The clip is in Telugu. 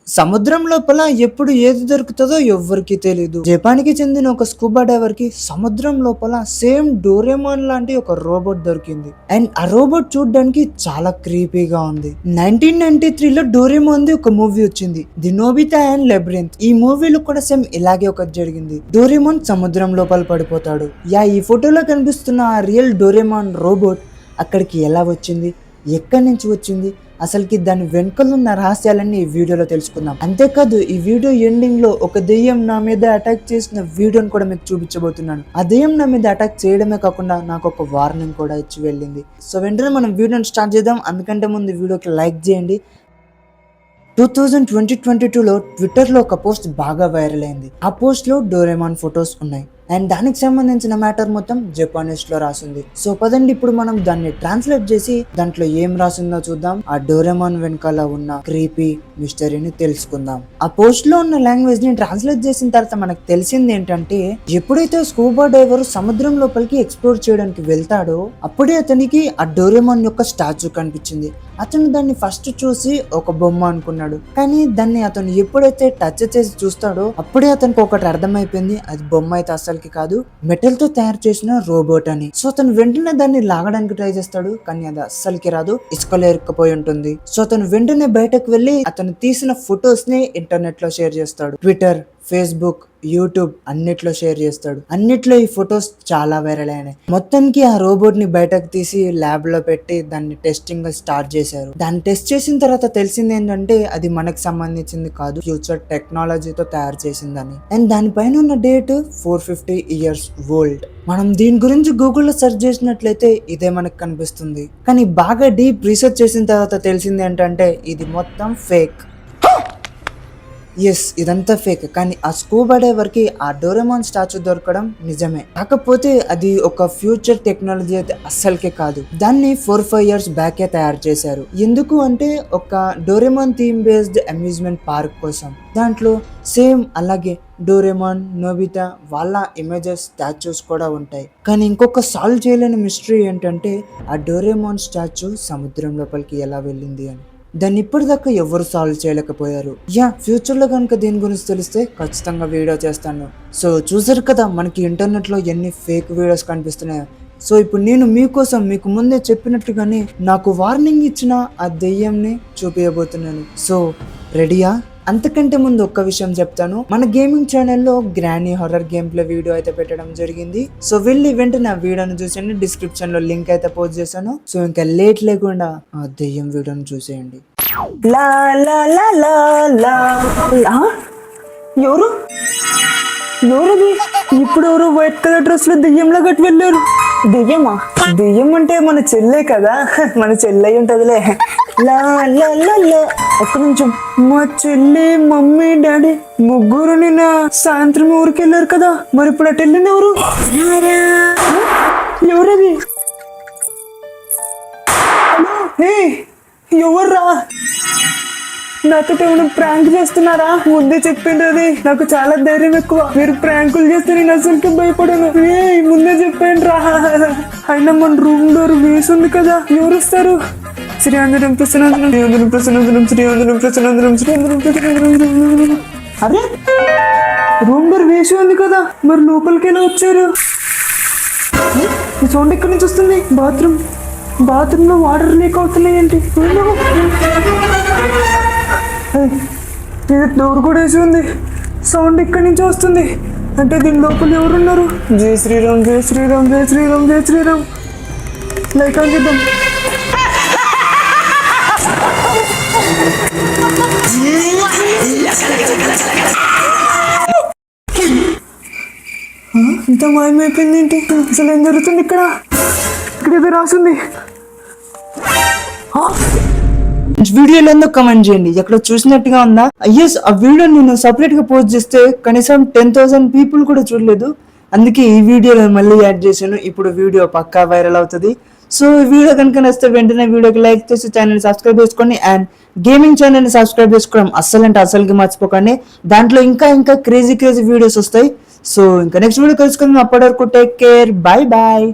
సముద్రం లోపల ఎప్పుడు ఏది దొరుకుతుందో ఎవ్వరికి తెలీదు. జపాన్‌కి చెందిన ఒక స్కూబా డైవర్‌కి సముద్రం లోపల సేమ్ డోరేమోన్ లాంటి ఒక రోబోట్ దొరికింది. అండ్ ఆ రోబోట్ చూడడానికి చాలా క్రీపీగా ఉంది. 1993లో డోరేమోన్‌ది ఒక మూవీ వచ్చింది. The Nobita and labyrinth. ఈ మూవీలో కూడా సేమ్ ఇలాగే ఒకటి జరిగింది. డోరేమోన్ సముద్రం లోపల పడిపోతాడు. ఈ ఫోటోలో కనిపిస్తున్న ఆ రియల్ డోరేమోన్ రోబోట్ అక్కడికి ఎలా వచ్చింది, ఎక్కడి నుంచి వచ్చింది, అసలుకి దాని వెనుకలున్న రహస్యాలన్నీ ఈ వీడియోలో తెలుసుకుందాం. అంతేకాదు ఈ వీడియో ఎండింగ్ లో ఒక దెయ్యం నా మీద అటాక్ చేసిన వీడియోని కూడా మీకు చూపించబోతున్నాను. ఆ దెయ్యం నా మీద అటాక్ చేయడమే కాకుండా నాకు ఒక వార్నింగ్ కూడా ఇచ్చి వెళ్ళింది. సో వెంటనే మనం వీడియోని స్టార్ట్ చేద్దాం. అందుకంటే ముందు వీడియోకి లైక్ చేయండి. 2022లో ట్విట్టర్లో ఒక పోస్ట్ బాగా వైరల్ అయింది. ఆ పోస్ట్ లో డోరేమాన్ ఫొటోస్ ఉన్నాయి అండ్ దానికి సంబంధించిన మ్యాటర్ మొత్తం జపానీస్ లో రాసింది. సో పదండి ఇప్పుడు మనం దాన్ని ట్రాన్స్లేట్ చేసి దాంట్లో ఏం రాసిందో చూద్దాం. ఆ డోరేమాన్ వెనకాల ఉన్న క్రీపీ మిస్టరీని తెలుసుకుందాం. ఆ పోస్ట్ లో ఉన్న లాంగ్వేజ్ ని ట్రాన్స్లేట్ చేసిన తర్వాత మనకు తెలిసింది ఏంటంటే, ఎప్పుడైతే స్కూబా డైవర్ సముద్రం లోపలికి ఎక్స్ప్లోర్ చేయడానికి వెళ్తాడో అప్పుడే అతనికి ఆ డోరేమాన్ యొక్క స్టాచ్యూ కనిపించింది. అతను దాన్ని ఫస్ట్ చూసి ఒక బొమ్మ అనుకున్నాడు, కానీ దాన్ని అతను ఎప్పుడైతే టచ్ చేసి చూస్తాడో అప్పుడే అతనికి ఒకటి అర్థమైపోయింది, అది బొమ్మ అయితే అసలుకి కాదు, మెటల్ తో తయారు చేసిన రోబోట్ అని. సో అతను వెంటనే దాన్ని లాగడానికి ట్రై చేస్తాడు, కానీ అది అస్సలకి రాదు, ఇసుకలో ఇరుక్కుపోయి ఉంటుంది. సో అతను వెంటనే బయటకు వెళ్లి అతను తీసిన ఫొటోస్ ని ఇంటర్నెట్ లో షేర్ చేస్తాడు. ట్విట్టర్, ఫేస్బుక్, యూట్యూబ్ అన్నిట్లో షేర్ చేస్తాడు. అన్నిట్లో ఈ ఫొటోస్ చాలా వైరల్ అయినాయి. మొత్తానికి ఆ రోబోట్ ని బయటకు తీసి ల్యాబ్ లో పెట్టి దాన్ని టెస్టింగ్ స్టార్ట్ చేశారు. దాన్ని టెస్ట్ చేసిన తర్వాత తెలిసింది ఏంటంటే అది మనకు సంబంధించింది కాదు, ఫ్యూచర్ టెక్నాలజీతో తయారు చేసిందని. అండ్ దానిపైన ఉన్న డేట్ 450 years ఓల్డ్. మనం దీని గురించి గూగుల్లో సెర్చ్ చేసినట్లయితే ఇదే మనకు కనిపిస్తుంది. కానీ బాగా డీప్ రీసెర్చ్ చేసిన తర్వాత తెలిసింది ఏంటంటే ఇది మొత్తం ఫేక్. ఎస్, ఇదంతా ఫేక్. కానీ ఆ స్కూబా డైవర్ కి ఆ డోరేమాన్ స్టాచ్యూ దొరకడం నిజమే. కాకపోతే అది ఒక ఫ్యూచర్ టెక్నాలజీ అయితే అస్సలకే కాదు. దాన్ని 4-5 years బ్యాకే తయారు చేశారు. ఎందుకు అంటే ఒక Doraemon theme based amusement park కోసం. దాంట్లో సేమ్ అలాగే డోరేమాన్, నోబితా వాళ్ళ ఇమేజెస్, స్టాచ్యూస్ కూడా ఉంటాయి. కానీ ఇంకొక సాల్వ్ చేయలేని మిస్టరీ ఏంటంటే ఆ డోరేమాన్ స్టాచ్యూ సముద్రం లోపలికి ఎలా వెళ్ళింది అని. దాన్ని ఇప్పటిదాకా ఎవరు సాల్వ్ చేయలేకపోయారు. ఫ్యూచర్ లో కనుక దీని గురించి తెలిస్తే ఖచ్చితంగా వీడియో చేస్తాను. సో చూసారు కదా మనకి ఇంటర్నెట్ లో ఎన్ని ఫేక్ వీడియోస్ కనిపిస్తున్నాయో. సో ఇప్పుడు నేను మీకోసం మీకు ముందే చెప్పినట్లుగానే నాకు వార్నింగ్ ఇచ్చిన ఆ దెయ్యంని చూపించబోతున్నాను. సో రెడీయా? అంతకంటే ముందు ఒక్క విషయం చెప్తాను. మన గేమింగ్ ఛానల్లో granny horror game play video అయితే పెట్టడం జరిగింది. సో వెళ్ళి వెంటనే ఆ వీడియోని చూసేయండి. డిస్క్రిప్షన్ లో లింక్ అయితే పోస్ట్ చేశాను. సో ఇంకా లేట్ లేకుండా ఆ దెయ్యం వీడియోని చూసేయండి. లా లా లా లా లా. ఎవరు ఎవరది? ఇప్పుడు ఎవరు వైట్ కలర్ డ్రెస్ లో దెయ్యంలా కట్టి వెళ్ళారు. దెయ్యమా? దెయ్యం అంటే మన చెల్లె కదా, మన చెల్లె ఉంటదిలే. లా లా లా లా. ఒక్క నిమిషం. మా చెల్లి, మమ్మీ, డాడీ ముగ్గురు నిన్న సాయంత్రం ఊరికి వెళ్ళారు కదా, మరి ఇప్పుడు అటు వెళ్ళిన ఎవరు? ఎవరది? ఎవర్రా? నాతో ఏమైనా ప్రాంక్ చేస్తున్నారా? ముందే చెప్పిండ్రది, నాకు చాలా ధైర్యం ఎక్కువ. మీరు ప్రాంకులు చేస్తే నేను అసలుకి భయపడను. ముందే చెప్పండి రా. అయినా మన రూమ్ డోర్ వేసింది కదా, ఎవరు వస్తారు? శ్రీఆంధ్రం ప్రసన్నం, శ్రీఆంధ్రం ప్రసన్నం, శ్రీఆంధ్రం ప్రసన్నం, శ్రీఆంధ్రం ప్రసన్నం. అరే రూమ్ డోర్ వేసి ఉంది కదా, మరి లోపలికి ఎలా వచ్చారు? ఈ సౌండ్ ఎక్కడి నుంచి వస్తుంది? బాత్రూమ్ లో వాటర్ లీక్ అవుతున్నాయి ఏంటి? ఇది డోర్ కూడా వేసి ఉంది, సౌండ్ ఇక్కడి నుంచి వస్తుంది. అంటే దీని లోపల ఎవరున్నారు? జై శ్రీరామ్, జై శ్రీరామ్, జై శ్రీరామ్, జై శ్రీరామ్. లైక్ అంకిద్దాం. ఇంత మాయమైపోయింది ఏంటి? అసలు ఏం జరుగుతుంది ఇక్కడ? ఏదో రాసింది. వీడియోలో ఎందుకు కమెంట్ చేయండి, ఎక్కడ చూసినట్టుగా ఉందా? ఎస్, ఆ వీడియో నేను సపరేట్ గా పోస్ట్ చేస్తే కనీసం 10,000 పీపుల్ కూడా చూడలేదు. అందుకే ఈ వీడియోలో మళ్ళీ యాడ్ చేశాను. ఇప్పుడు వీడియో పక్కా వైరల్ అవుతుంది. సో ఈ వీడియో కనుక నచ్చితే వెంటనే వీడియోకి లైక్ చేసి ఛానల్ సబ్స్క్రైబ్ చేసుకోండి. అండ్ గేమింగ్ ఛానల్ ని సబ్స్క్రైబ్ చేసుకోవడం అస్సలకి మర్చిపోకండి. దాంట్లో ఇంకా క్రేజీ వీడియోస్ వస్తాయి. సో ఇంకా నెక్స్ట్ వీడియో కలుసుకుందాం. అప్పటి వరకు టేక్ కేర్, బై బాయ్.